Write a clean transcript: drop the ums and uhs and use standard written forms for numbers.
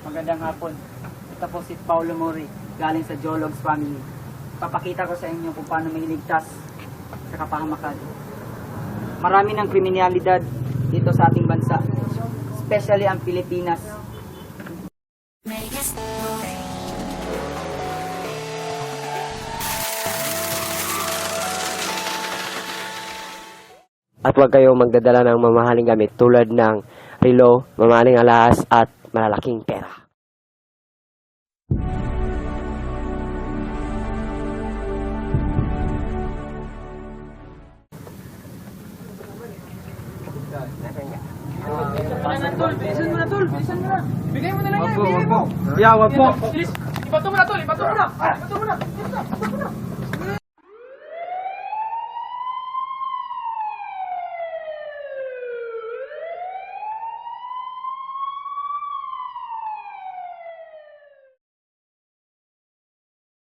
Magandang hapon. Ito po si Paulo Mori, galing sa Jologs Family. Papakita ko sa inyo kung paano may iligtas sa kapahamakan. Marami ng kriminalidad dito sa ating bansa, especially ang Pilipinas. At huwag kayong magdadala ng mamahaling gamit tulad ng relo, mamahaling alahas at malalaking pera. Bilisan mo na, tol. Bilisan mo na. Bigay mo na lang yan. Bigay mo. Yeah, wag po. Bilis. Ibato mo na, tol. Ibato mo na. Ibato mo na. Ibato mo na.